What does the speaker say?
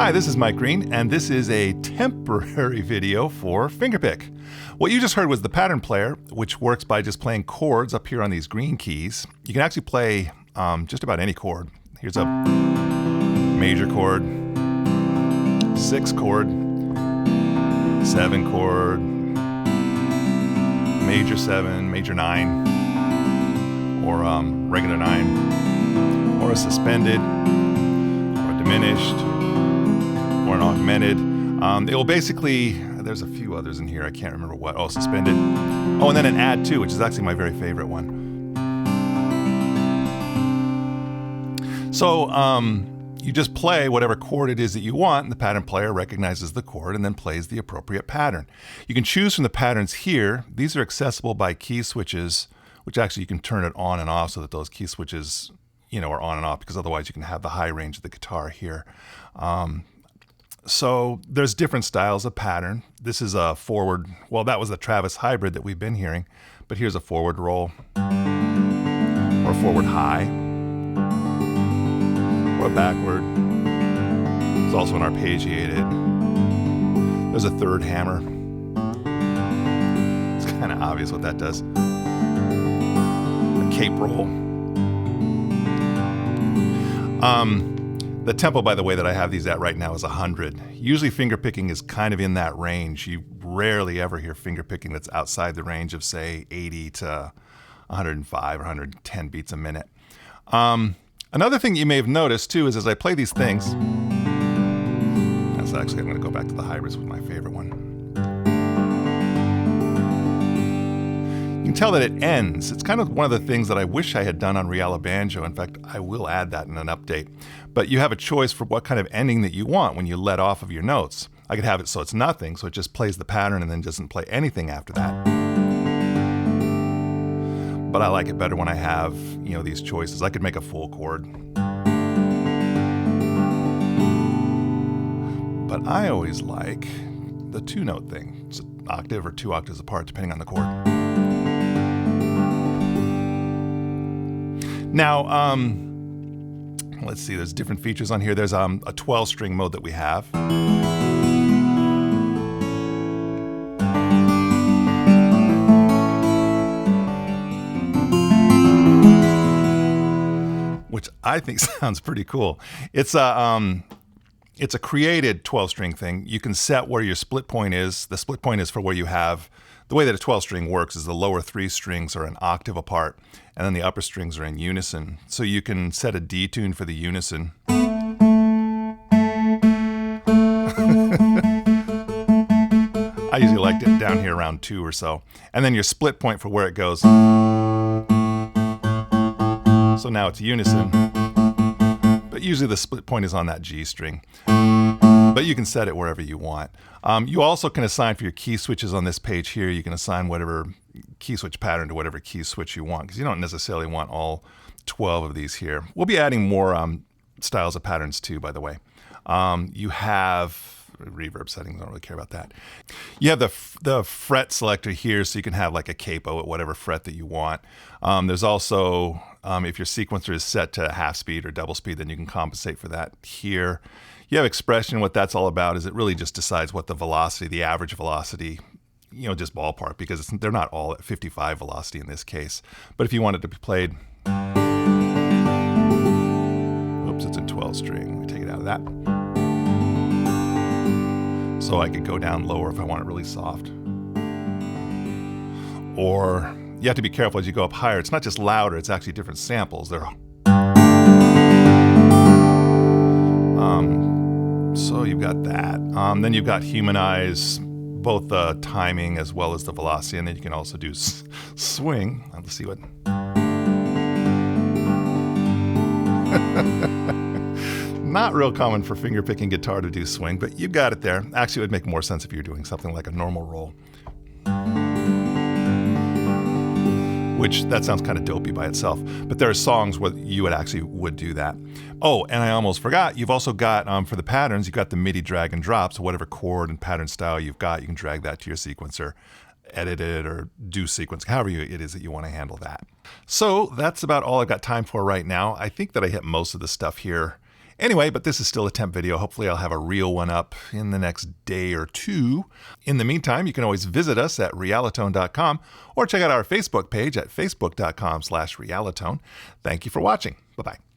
Hi, this is Mike Green, and this is a temporary video for Fingerpick. What you just heard was the pattern player, which works by just playing chords up here on these green keys. You can actually play just about any chord. Here's a major chord, 6 chord, 7 chord, major 7, major 9, or regular 9, or a suspended, or a diminished, or an augmented. It will basically, there's a few others in here, I can't remember what. Oh, suspended. Oh, and then an add to, which is actually my very favorite one. So you just play whatever chord it is that you want, and the pattern player recognizes the chord and then plays the appropriate pattern. You can choose from the patterns here. These are accessible by key switches, which actually you can turn it on and off so that those key switches, are on and off, because otherwise you can have the high range of the guitar here. So there's different styles of pattern. This is a forward, well, that was the Travis hybrid that we've been hearing, but here's a forward roll, or a forward high, or a backward. There's also an arpeggiated. There's a third hammer. It's kind of obvious what that does. A cape roll. The tempo, by the way, that I have these at right now is 100. Usually finger picking is kind of in that range. You rarely ever hear finger picking that's outside the range of, say, 80 to 105 or 110 beats a minute. Another thing you may have noticed, too, is as I play these things, that's actually, I'm going to go back to the hybrids with my favorite one. You can tell that it ends. It's kind of one of the things that I wish I had done on Reala Banjo. In fact, I will add that in an update. But you have a choice for what kind of ending that you want when you let off of your notes. I could have it so it's nothing, so it just plays the pattern and then doesn't play anything after that. But I like it better when I have, these choices. I could make a full chord. But I always like the 2-note thing. It's an octave or 2 octaves apart, depending on the chord. Now, let's see, there's different features on here. There's a 12-string mode that we have. Which I think sounds pretty cool. It's a created 12-string thing. You can set where your split point is. The split point is for where you have, the way that a 12-string works is the lower 3 strings are an octave apart, and then the upper strings are in unison. So you can set a D tune for the unison. I usually liked it down here around 2 or so. And then your split point for where it goes. So now it's unison. But usually the split point is on that G string. But you can set it wherever you want. You also can assign for your key switches on this page here. You can assign whatever key switch pattern to whatever key switch you want, because you don't necessarily want all 12 of these here. We'll be adding more styles of patterns too, by the way. You have reverb settings. I don't really care about that. You have the fret selector here, so you can have like a capo at whatever fret that you want. There's also, if your sequencer is set to half speed or double speed, then you can compensate for that here. You have expression. What that's all about is it really just decides what the velocity, the average velocity, just ballpark, because they're not all at 55 velocity in this case. But if you want it to be played, oops, it's in 12 string. Let me take it out of that. So I could go down lower if I want it really soft. Or you have to be careful as you go up higher. It's not just louder, it's actually different samples. So you've got that. Then you've got humanize, both the timing as well as the velocity, and then you can also do swing. Let's see what. Not real common for finger picking guitar to do swing, but you got it there. Actually, it would make more sense if you're doing something like a normal roll. Which that sounds kind of dopey by itself, but there are songs where you would do that. Oh, and I almost forgot, you've also got, for the patterns, you've got the MIDI drag and drop, so whatever chord and pattern style you've got, you can drag that to your sequencer, edit it, or do sequence, however it is that you want to handle that. So that's about all I've got time for right now. I think that I hit most of the stuff here. Anyway, but this is still a temp video. Hopefully I'll have a real one up in the next day or two. In the meantime, you can always visit us at realitone.com or check out our Facebook page at facebook.com/realitone. Thank you for watching. Bye-bye.